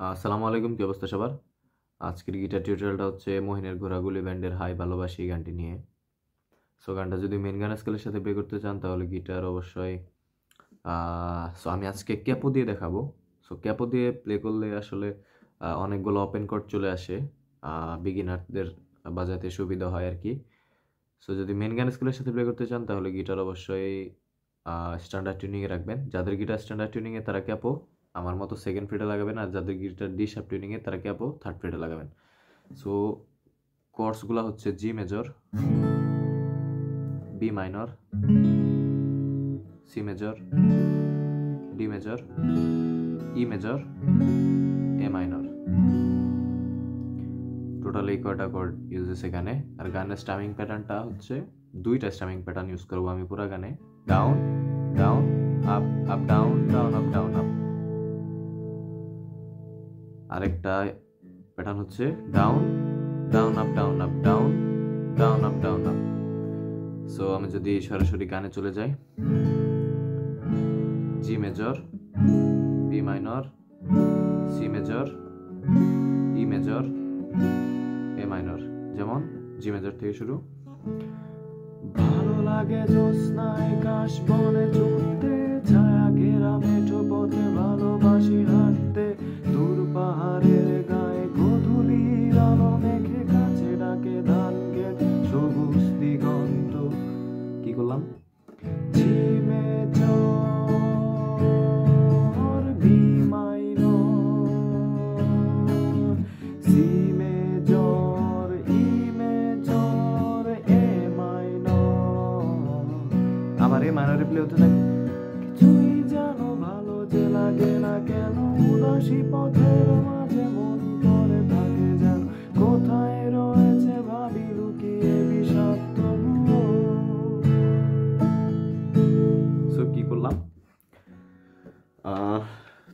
আসসালামু আলাইকুম, কি অবস্থা সবার? আজকের গিটার টিউটোরিয়ালটা হচ্ছে মহিনের ঘোড়াগুলি ব্যান্ডের হাই ভালোবাসি এই গানটি নিয়ে। সো গানটা যদি মেন গান স্কেলের সাথে প্লে করতে চান তাহলে গিটার অবশ্যই সো আমি আজকে ক্যাপো দিয়ে দেখাবো। সো ক্যাপো দিয়ে প্লে করলে আসলে অনেকগুলো ওপেন কর্ড চলে আসে, বিগিনারদের বাজাতে সুবিধা হয় আর কি। সো যদি মেন গান স্কেলের সাথে প্লে করতে চান তাহলে গিটার অবশ্যই স্ট্যান্ডার্ড টিউনিংয়ে রাখবেন। যাদের গিটার স্ট্যান্ডার্ড টিউনিংয়ে তারা ক্যাপো আমার মতো সেকেন্ড ফ্রেটে লাগাবেন, আর যাদের গিটার ডি শার্প টিউনিংয়ে তারা ক্যাপো থার্ড ফ্রেটে লাগাবেন। সো কর্ডসগুলো হচ্ছে G major, B minor, C major, D major, E major, A minor. Total এই কয়টা কর্ড ইউজেস এখানে। আর গানের স্টামিং প্যাটার্নটা হচ্ছে দুইটা স্টামিং প্যাটার্ন ইউজ করবো আমি পুরো গানে। Down down up up down down up down up. আরেকটা প্যাটার্ন হচ্ছে down down up down up down down up down up. So আমি যদি সরাসরি গানে চলে যাই, G major, B minor, C major, E major, A minor. যেমন G major থেকে শুরু। ভালো লাগে জ্যোৎস্নায় কাশ বনে চড়তে, ছায়া ঘেরা মেঠো পথে ভালোবাসি হাঁটতে, দূর পাহাড়ের গায়ে গোধূলির আলো মেঘে কাছে ডাকে ধান ক্ষেত সবুজ দিগন্ত। কি করলাম? G major, B minor, C major, E major, A minor. আবার এ মাইনরে প্লে হতে থাকে। কিছুই যেন ভালো যে লাগে না কেন, উদাসী পথের মাঝে মন করে থাকে যেন কোথায় রয়েছে ভাবি লুকিয়ে বিষাক্ত। সো কি করলাম?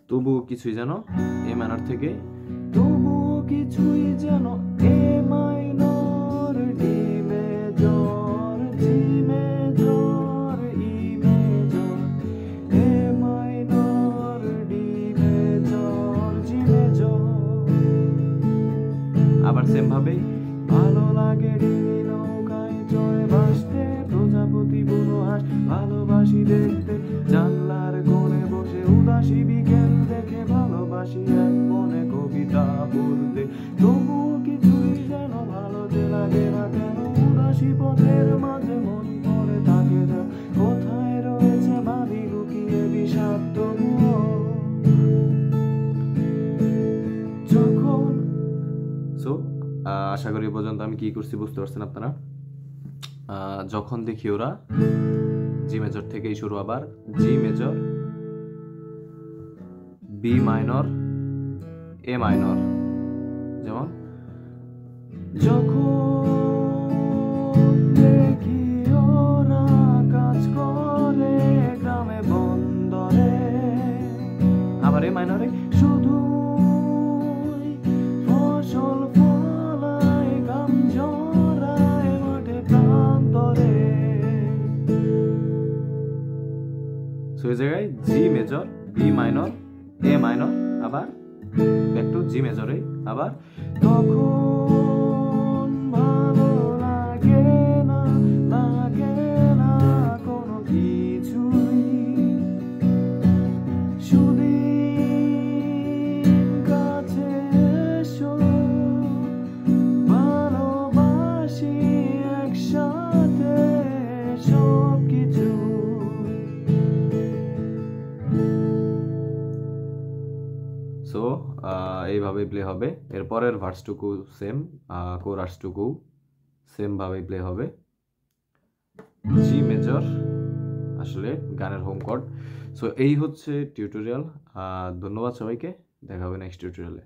তবুও কিছুই যেন এ মাইনর থেকে, তবুও কিছুই যেন A minor, D major, G major, E major, A minor, D major, G major. আবার সেম ভাবে ভালো লাগে ডিঙি নৌকায় চড়ে ভাসতে, প্রজাপতি বুনো হাঁস ভালোবাসি দেখতে, জানলার কোণে বসে উদাসী বিকেল দেখে ভালোবাসি এক মনে কবিতা পড়তে, তবুও কিছুই যেন ভালো যে লাগে না কেন, উদাসী পথের মাঝে মন পড়ে থাকে যেন কোথায় রয়েছে ভাবি লুকিয়ে বিষাক্ত যখন। সো আশা করি পর্যন্ত আমি কি করছি বুঝতে পারছেন আপনারা। যখন দেখি ওরা জি মেজর থেকেই শুরু, আবার জি মেজর, বি মাইনর, এ মাইনর। যেমন যখন দেখি ওরা কাজ করে গ্রামে বন্দরে, আবার এ মাইনরে শুধু ফসল ফলায় গাম জড়ায় মাঠে প্রান্তরে। সো এই জায়গায় জি মেজর, বি মাইনর, এ মাইনর, আবার ব্যাক টু জি মেজরে। আবার তখন ভালো লাগে না, লাগে না কোনো কিছুই, সুদিন কাছে এসো ভালোবাসি একসাথে সব কিছু। সো এইভাবে প্লে হবে। এরপরের ভার্সটুকু সেম, কোরাসটুকু সেম ভাবে প্লে হবে। জি মেজর আসলে গানের হোম কর্ড। সো এই হচ্ছে টিউটোরিয়াল। ধন্যবাদ সবাইকে, দেখা হবে নেক্সট টিউটোরিয়ালে।